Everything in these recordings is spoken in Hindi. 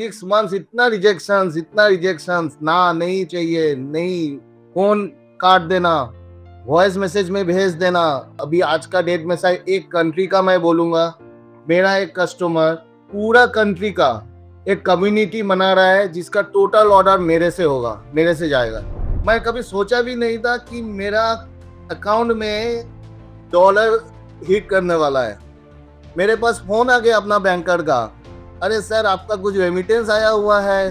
6 months इतना रिजेक्शन ना, नहीं चाहिए, नहीं, फोन काट देना, वॉइस मैसेज में भेज देना। अभी आज का डेट में शायद एक कंट्री का मैं बोलूंगा, मेरा एक कस्टमर पूरा कंट्री का एक कम्युनिटी बना रहा है जिसका टोटल ऑर्डर मेरे से होगा, मेरे से जाएगा। मैं कभी सोचा भी नहीं था कि मेरा अकाउंट में डॉलर हिट करने वाला है। मेरे पास फोन आ गया अपना बैंकर का, अरे सर आपका कुछ रेमिटेंस आया हुआ है।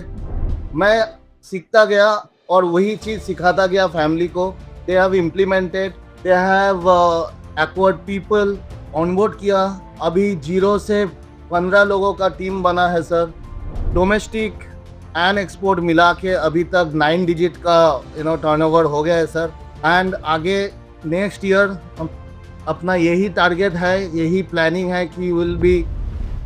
मैं सीखता गया और वही चीज सिखाता गया फैमिली को। They have implemented, they have acquired people, onboard किया। अभी 0 से 15 लोगों का टीम बना है सर। डोमेस्टिक एंड एक्सपोर्ट मिला के अभी तक 9 डिजिट का टर्नओवर हो गया है सर। एंड आगे नेक्स्ट ईयर अपना यही टारगेट है, यही प्लानिंग है कि विल बी।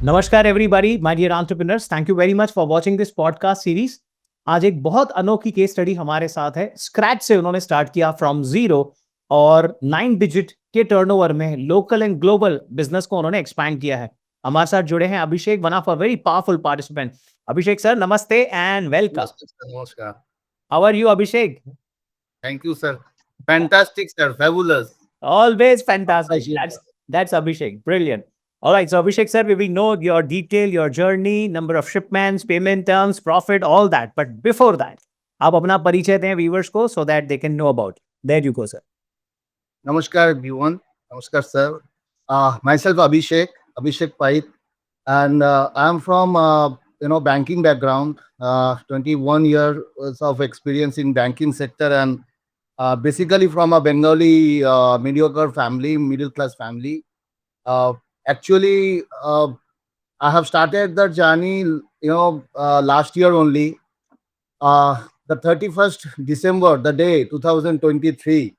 नमस्कार everybody, my dear entrepreneurs, thank you very much for watching this podcast series. आज एक बहुत अनोखी केस स्टडी हमारे साथ है। स्क्रैच से उन्होंने स्टार्ट किया फ्रॉम 0 और 9 डिजिट के टर्नओवर में लोकल एंड ग्लोबल बिजनेस को उन्होंने एक्सपैंड किया है। हमारे साथ जुड़े हैं Abhishek, one of a very powerful participant. Abhishek sir, नमस्ते एंड वेलकम। नमस्कार। How are you Abhishek? Thank you sir, fantastic sir, fabulous. Always fantastic. That's Abhishek. Brilliant. All right. So Abhishek sir, we know your detail, your journey, number of shipments, payment terms, profit, all that. But before that, आप अपना परिचय दें viewers को so that they can know about. There you go, sir. Namaskar everyone. Namaskar sir. Myself Abhishek Pait, and I am from banking background. 21 years of experience in banking sector, and basically from a Bengali mediocre family, middle class family. Uh, Actually, I have started the journey, last year only. The 31st December, the day 2023.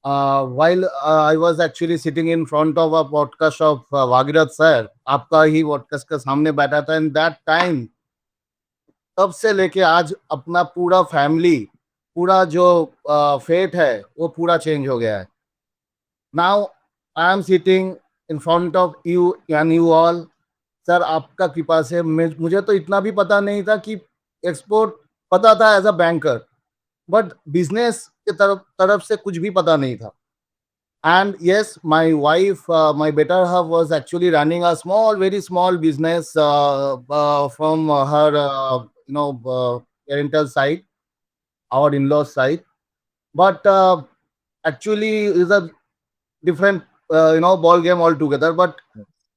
While I was actually sitting in front of a podcast of Vagirat sir, आपका ही podcast का सामने बैठा था, and that time तब से लेके आज अपना पूरा फैमिली, पूरा जो फेट है वो पूरा चेंज हो गया है। Now I am sitting in front of you and you all. Sir आपका कृपा से मुझे तो इतना भी पता नहीं था कि एक्सपोर्ट, पता था as a banker, but business के तरफ से कुछ भी पता नहीं था। And yes, my wife, my better half was actually running a small, very small business from her, parental side, our in-laws side. But actually, is a different, ball game altogether. But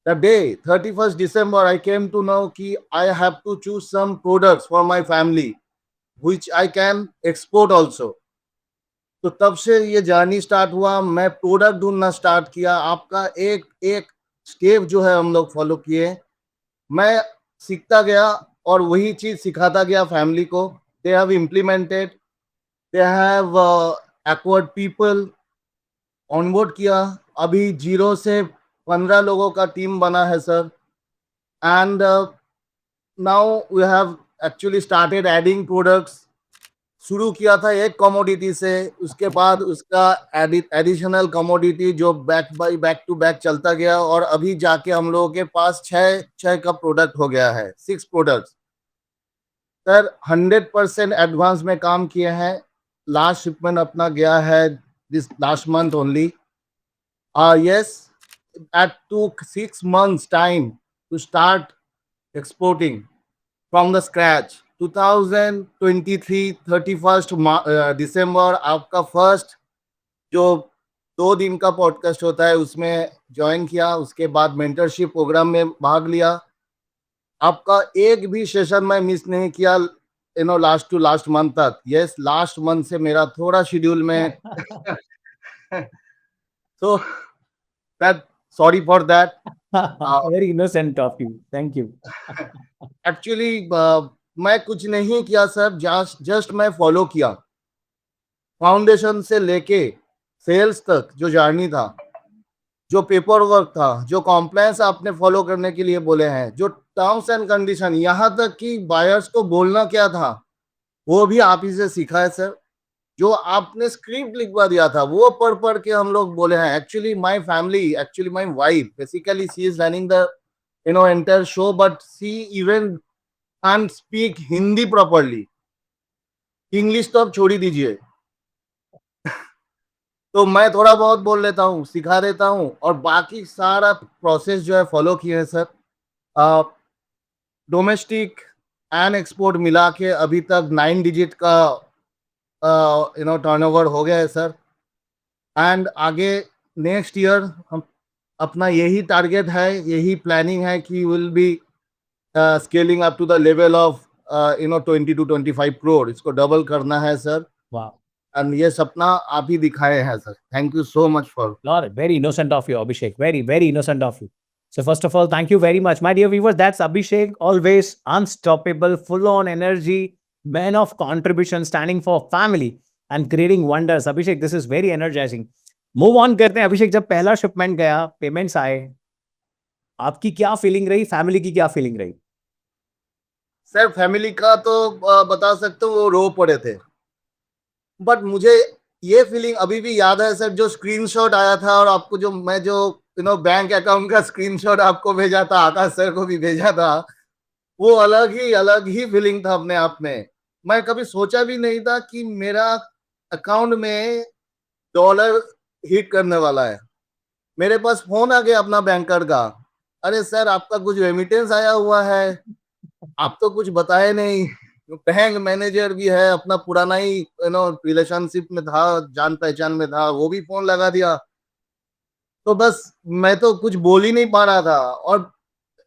the day 31st December, I came to know कि I have to choose some products for my family, which I can export also. तो तब से ये जर्नी स्टार्ट हुआ। मैं प्रोडक्ट ढूंढना स्टार्ट किया। आपका एक एक स्टेप जो है हम लोग फॉलो किए। मैं सीखता गया और वही चीज सिखाता गया फैमिली को। They have implemented, they have acquired people, onboard किया। अभी 0 से 15 लोगों का टीम बना है sir. And now we have actually started adding products. शुरू किया था एक कमोडिटी से, उसके बाद उसका एडिशनल कमोडिटी जो बैक टू बैक चलता गया, और अभी जाके हम लोगों के पास छह का प्रोडक्ट हो गया है, 6 प्रोडक्ट्स। सर 100% एडवांस में काम किए हैं। लास्ट शिपमेंट अपना गया है this last month only. Yes, at took 6 months time to start exporting from the scratch. 2023 31st दिसंबर आपका फर्स्ट जो 2 दिन का पॉडकास्ट होता है उसमें ज्वाइन किया। उसके बाद मेंटरशिप प्रोग्राम में भाग लिया। आपका एक भी सेशन मैं मिस नहीं किया, लास्ट टू लास्ट मंथ तक। यस, लास्ट मंथ से मेरा थोड़ा शेड्यूल में so that sorry for that. Very innocent of you. Thank you. Actually मैं कुछ नहीं किया सर, जस्ट मैं फॉलो किया। फाउंडेशन से लेके सेल्स तक जो जर्नी था, जो पेपर वर्क था, जो कॉम्प्लायंस आपने फॉलो करने के लिए बोले हैं, जो टर्म्स एंड कंडीशन, यहाँ तक कि बायर्स को बोलना क्या था वो भी आप ही से सीखा है सर। जो आपने स्क्रिप्ट लिखवा दिया था वो पढ़ के हम लोग बोले हैं। Actually my family, actually my wife, basically she is running the entire show, but she even and speak Hindi properly. English तो अब छोड़ ही दीजिए। तो मैं थोड़ा बहुत बोल लेता हूँ, सिखा देता हूँ, और बाकी सारा प्रोसेस जो है फॉलो किए हैं सर। डोमेस्टिक एंड एक्सपोर्ट मिला के अभी तक 9 डिजिट का टर्नओवर हो गया है सर। एंड आगे नेक्स्ट ईयर हम अपना यही टारगेट है, यही प्लानिंग है कि will be scaling up to the level of 20 to 25 crore. इसको डबल करना है सर। वाह, एंड ये सपना आप ही दिखाए हैं sir. Thank you so much for. Lord, very innocent of you, Abhishek. Very, very innocent of you. So, first of all, thank you very much. My dear viewers, that's Abhishek, always unstoppable, full on energy, man of contribution, standing for family and creating wonders. Abhishek, this is very energizing. Move on करते हैं अभिषेक, जब पहला शिपमेंट गया, पेमेंट्स आए, आपकी क्या फीलिंग रही, फैमिली की क्या फीलिंग रही? सर फैमिली का तो बता सकते हो, वो रो पड़े थे। बट मुझे ये फीलिंग अभी भी याद है सर, जो स्क्रीनशॉट आया था, और आपको जो मैं जो बैंक अकाउंट का स्क्रीनशॉट आपको भेजा था, आकाश सर को भी भेजा था, वो अलग ही फीलिंग था अपने आप में। मैं कभी सोचा भी नहीं था कि मेरा अकाउंट में डॉलर हिट करने वाला है। मेरे पास फोन आ गया अपना बैंकर का, अरे सर आपका कुछ रेमिटेंस आया हुआ है, आप तो कुछ बताए नहीं। बैंक मैनेजर भी है, अपना पुराना ही रिलेशनशिप में था, जान पहचान में था, वो भी फोन लगा दिया। तो बस मैं तो कुछ बोल ही नहीं पा रहा था, और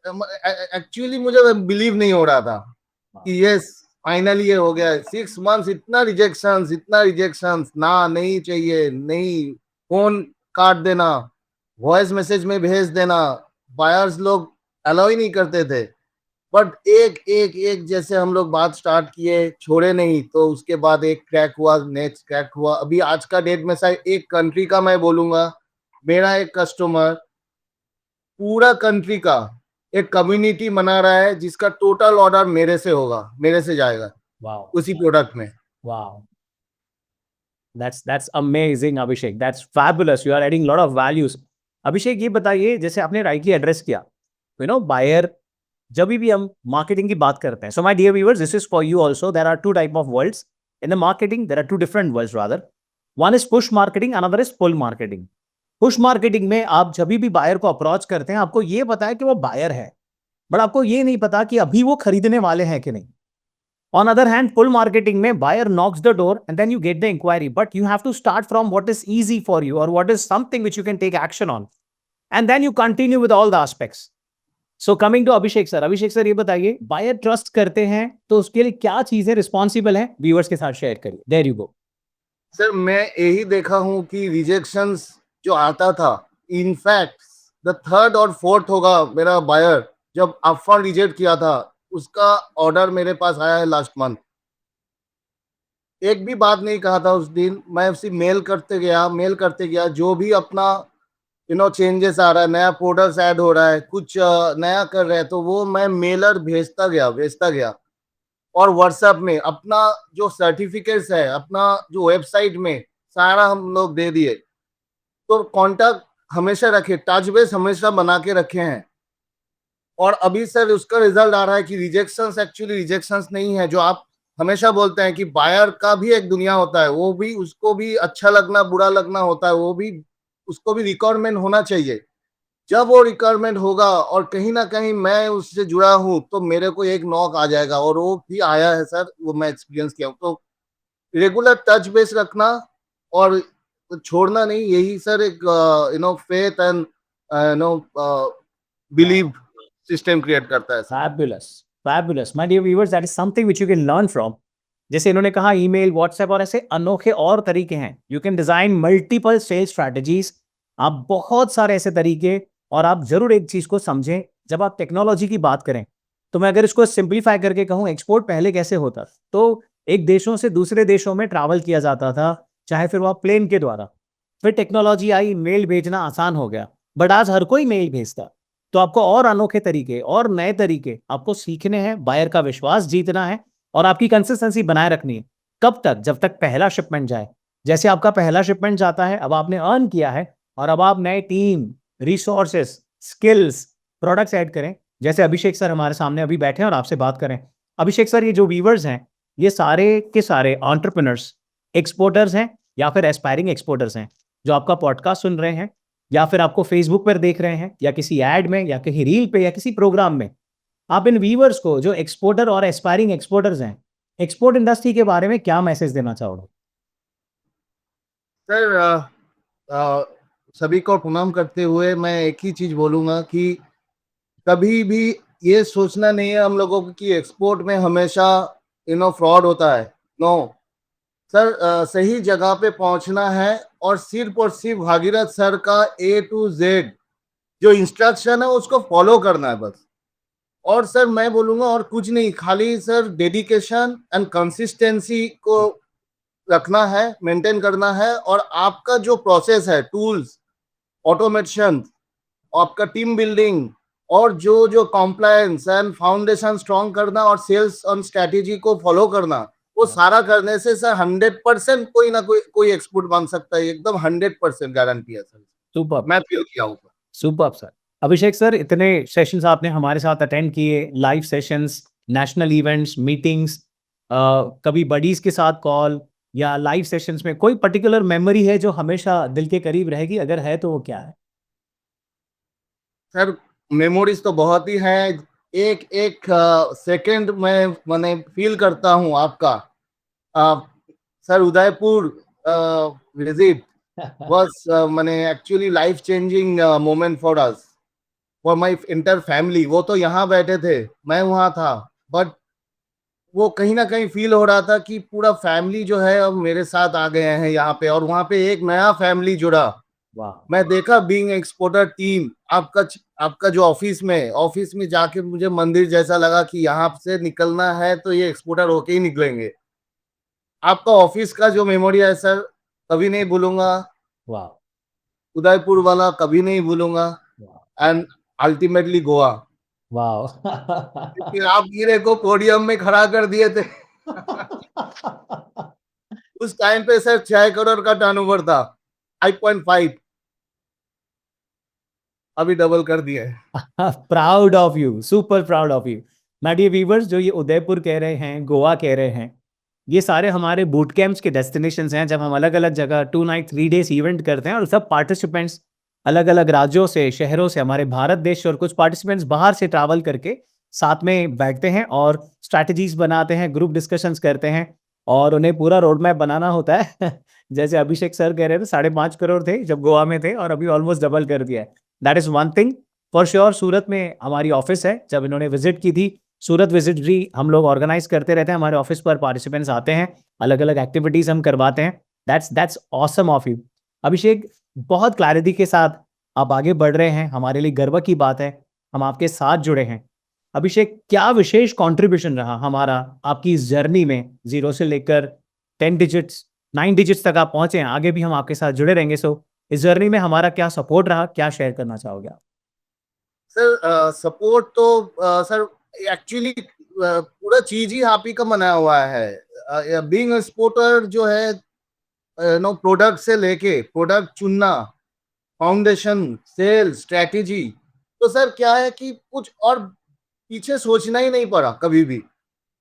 एक्चुअली मुझे बिलीव नहीं हो रहा था कि यस फाइनली ये हो गया। 6 मंथ्स इतना रिजेक्शन, ना नहीं चाहिए, नहीं, फोन काट देना, वॉइस मैसेज में भेज देना, बायर्स लोग अलाउ ही नहीं करते थे। बट एक एक एक जैसे हम लोग बात स्टार्ट किए, छोड़े नहीं, तो उसके बाद एक क्रैक हुआ, नेक्स्ट क्रैक हुआ। अभी आज का डेट में शायद एक कंट्री का मैं बोलूंगा, मेरा एक कस्टमर पूरा कंट्री का एक कम्युनिटी बना रहा है, जिसका टोटल ऑर्डर मेरे से होगा, मेरे से जाएगा वाओ, उसी प्रोडक्ट में। Wow, that's amazing, Abhishek. That's fabulous. You are adding a lot of values. अभिषेक, ये बताइए, जैसे आपने राइटली एड्रेस किया, बायर, जब भी हम मार्केटिंग की बात करते हैं, so my dear viewers, this is for you also, there are two type of worlds in the marketing, there are two different worlds rather. One is push marketing, another is pull marketing. Push marketing में आप जब भी बायर को अप्रोच करते हैं, आपको ये पता है कि वो बायर है, बट आपको ये नहीं पता कि अभी वो खरीदने वाले हैं कि नहीं। On other hand, pull marketing mein buyer knocks the door and then you get the inquiry, but you have to start from what is easy for you or what is something which you can take action on, and then you continue with all the aspects. So coming to Abhishek sir, ये बताइए, buyer trust करते हैं तो उसके लिए क्या चीजें रिस्पॉन्सिबल हैं, व्यूअर्स के साथ शेयर करिए। There you go. सर मैं यही देखा हूं कि रिजेक्शंस जो आता था, इनफैक्ट द थर्ड और फोर्थ होगा मेरा बायर जब अपफ्रंट रिजेक्ट किया था, उसका ऑर्डर मेरे पास आया है लास्ट मंथ। एक भी बात नहीं कहा था उस दिन, मैं उसी मेल करते गया, जो भी अपना चेंजेस आ रहा है, नया प्रोडक्ट्स ऐड हो रहा है, कुछ नया कर रहे हैं, तो वो मैं मेलर भेजता गया। और व्हाट्सएप में अपना जो सर्टिफिकेट्स है, अपना जो वेबसाइट में सारा हम लोग दे दिए। तो कांटेक्ट हमेशा रखे, टच बेस हमेशा बना के रखे हैं। और अभी सर उसका रिजल्ट आ रहा है कि रिजेक्शंस एक्चुअली रिजेक्शंस नहीं है, जो आप हमेशा बोलते हैं कि बायर का भी एक दुनिया होता है, वो भी, उसको भी अच्छा लगना बुरा लगना होता है, वो भी, उसको भी रिक्वायरमेंट होना चाहिए। जब वो रिक्वायरमेंट होगा और कहीं ना कहीं मैं उससे जुड़ा हूं, तो मेरे को एक नॉक आ जाएगा, और वो भी आया है सर, वो मैं एक्सपीरियंस किया हूं। तो रेगुलर टच बेस रखना और छोड़ना नहीं, यही सर एक faith and believe system create करता है sir. Fabulous, fabulous. My dear viewers, that is something which you can learn from. जैसे इन्होंने कहा, ईमेल, व्हाट्सएप और ऐसे अनोखे और तरीके हैं। You can design multiple sales strategies. आप बहुत सारे ऐसे तरीके, और आप जरूर एक चीज को समझें, जब आप टेक्नोलॉजी की बात करें, तो मैं अगर इसको सिंप्लीफाई करके कहूं, एक्सपोर्ट पहले कैसे होता, तो एक देशों से दूसरे देशों में ट्रैवल किया जाता था, चाहे फिर वह प्लेन के द्वारा। फिर टेक्नोलॉजी आई, मेल भेजना आसान हो गया, बट आज हर कोई मेल भेजता। तो आपको और अनोखे तरीके और नए तरीके आपको सीखने हैं, बायर का विश्वास जीतना है और आपकी कंसिस्टेंसी बनाए रखनी है। कब तक? जब तक पहला शिपमेंट जाए। जैसे आपका पहला शिपमेंट जाता है, अब आपने अर्न किया है, और अब आप नए team, resources, skills, products add करें। जैसे अभिषेक सर हमारे सामने अभी बैठे हैं और आपसे बात करें, अभिषेक सर, ये जो व्यूवर्स हैं, ये सारे के सारे एंटरप्रेन्योर्स एक्सपोर्टर्स हैं या फिर एस्पायरिंग एक्सपोर्टर्स हैं, जो आपका पॉडकास्ट सुन रहे हैं या फिर आपको फेसबुक पर देख रहे हैं या किसी एड में या कहीं रील पे या किसी प्रोग्राम में। आप इन व्यूवर्स को, जो एक्सपोर्टर और एस्पायरिंग एक्सपोर्टर्स हैं, एक्सपोर्ट इंडस्ट्री के बारे में क्या मैसेज देना चाहोगे? सर सभी को प्रणाम करते हुए मैं एक ही चीज बोलूंगा कि कभी भी ये सोचना नहीं है हम लोगों को कि एक्सपोर्ट में हमेशा फ्रॉड होता है। नो सर, सही जगह पे पहुंचना है और सिर्फ भागीरथ सर का A to Z जो इंस्ट्रक्शन है उसको फॉलो करना है बस। और सर मैं बोलूंगा और कुछ नहीं, खाली सर डेडिकेशन एंड कंसिस्टेंसी को रखना है, मेंटेन करना है। और आपका जो प्रोसेस है, टूल्स, ऑटोमेशन, आपका टीम बिल्डिंग और जो जो कॉम्प्लायंस एंड फाउंडेशन स्ट्रॉन्ग करना और सेल्स ऑन स्ट्रेटेजी को फॉलो करना, वो सारा करने से सर 100% कोई ना कोई एक्सपोर्ट बन सकता है। एकदम 100% गारंटी है सर, सुपर, मैं फील किया हूँ। Super sir. अभिषेक सर, इतने सेशंस आपने हमारे साथ अटेंड किए, live sessions, national events, meetings, कभी बडीज के साथ कॉल या लाइव सेशंस में कोई पर्टिकुलर मेमोरी है जो हमेशा दिल के करीब रहेगी? अगर है तो वो क्या है? सर मेमोरीज तो बहुत ही हैं। एक एक सेकंड में मैंने फील करता हूँ आपका। सर उदयपुर विजिट was मैंने actually life changing moment for us, for my inter family. वो तो यहाँ बैठे थे, मैं वहाँ था, बट वो कहीं ना कहीं फील हो रहा था कि पूरा फैमिली जो है अब मेरे साथ आ गए हैं यहाँ पे, और वहाँ पे एक नया फैमिली जुड़ा। वाह, मैं देखा बीइंग एक्सपोर्टर टीम, आपका जो ऑफिस में जाके मुझे मंदिर जैसा लगा कि यहाँ से निकलना है तो ये एक्सपोर्टर होके ही निकलेंगे। आपका ऑफिस का जो मेमोरी है सर, कभी नहीं भूलूंगा। वाह, उदयपुर वाला कभी नहीं भूलूंगा। एंड अल्टीमेटली गोवा, वाह। क्योंकि आप हीरे को पोडियम में खड़ा कर दिए थे। उस टाइम पे सर 6 करोड़ का टर्नओवर था, 5.5, अभी डबल कर दिया है। Proud of you, super proud of you. My dear viewers, जो ये उदयपुर कह रहे हैं, गोवा कह रहे हैं, ये सारे हमारे बूट कैंप्स के डेस्टिनेशंस हैं, जब हम अलग अलग जगह 2 नाइट 3 डेज इवेंट करते हैं और सब पार्टिसिपेंट्स अलग अलग राज्यों से, शहरों से, हमारे भारत देश से, और कुछ पार्टिसिपेंट्स बाहर से ट्रैवल करके साथ में बैठते हैं और स्ट्रैटेजीज बनाते हैं, ग्रुप डिस्कशंस करते हैं और उन्हें पूरा रोड मैप बनाना होता है। जैसे अभिषेक सर कह रहे थे, 5.5 करोड़ थे जब गोवा में थे और अभी ऑलमोस्ट डबल कर दिया है। That is one thing for sure. Surat में हमारी ऑफिस है, जब इन्होंने विजिट की थी, सूरत विजिट भी हम लोग ऑर्गेनाइज करते रहते हैं, हमारे ऑफिस पर पार्टिसिपेंट्स आते हैं, अलग अलग एक्टिविटीज हम करवाते हैं। That's awesome of you. Abhishek, बहुत क्लैरिटी के साथ आप आगे बढ़ रहे हैं, हमारे लिए गर्व की बात है, हम आपके साथ जुड़े हैं। अभिषेक, क्या विशेष कंट्रीब्यूशन रहा हमारा आपकी इस जर्नी में, 0 से लेकर 10 डिजिट्स, 9 डिजिट्स तक आप पहुंचे हैं, आगे भी हम आपके साथ जुड़े रहेंगे। सो इस जर्नी में हमारा क्या सपोर्ट रहा, क्या शेयर करना चाहोगे आप? सर सपोर्ट तो सर एक्चुअली पूरा चीज ही आप ही का बनाया हुआ है। बीइंग एक्सपोर्टर जो है, नो, प्रोडक्ट से लेके प्रोडक्ट चुनना, फाउंडेशन, सेल्स, स्ट्रेटेजी, तो सर क्या है कि कुछ और पीछे सोचना ही नहीं पड़ा कभी भी।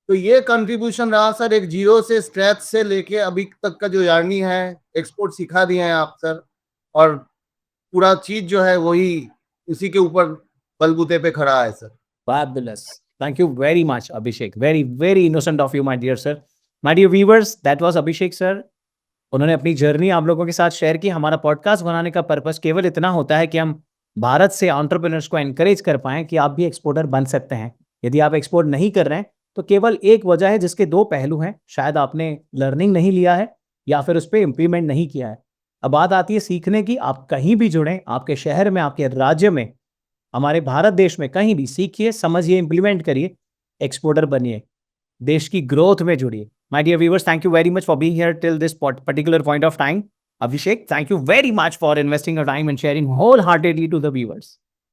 तो ये कंट्रीब्यूशन रहा सर, एक जीरो से स्क्रैच से लेके अभी तक का जो जर्नी है, एक्सपोर्ट सिखा दिए हैं आप सर। और पूरा चीज जो है वही उसी के ऊपर बलबूते पे खड़ा है sir. Fabulous. Thank you very much, Abhishek. Very, very innocent of you, my dear sir. My dear viewers, that was Abhishek sir. उन्होंने अपनी जर्नी आप लोगों के साथ शेयर की। हमारा पॉडकास्ट बनाने का पर्पस केवल इतना होता है कि हम भारत से एंटरप्रेन्योर्स को एनकरेज कर पाएं कि आप भी एक्सपोर्टर बन सकते हैं। यदि आप एक्सपोर्ट नहीं कर रहे हैं तो केवल एक वजह है, जिसके 2 पहलू हैं। शायद आपने लर्निंग नहीं लिया है या फिर उस पर इम्प्लीमेंट नहीं किया है। अब बात आती है सीखने की। आप कहीं भी जुड़ें, आपके शहर में, आपके राज्य में, हमारे भारत देश में कहीं भी सीखिए, समझिए, इंप्लीमेंट करिए, एक्सपोर्टर बनिए, देश की ग्रोथ में जुड़िए। My dear viewers, thank you very much for being here till this particular point of time. Abhishek, thank you very much for investing your time and sharing wholeheartedly to the viewers.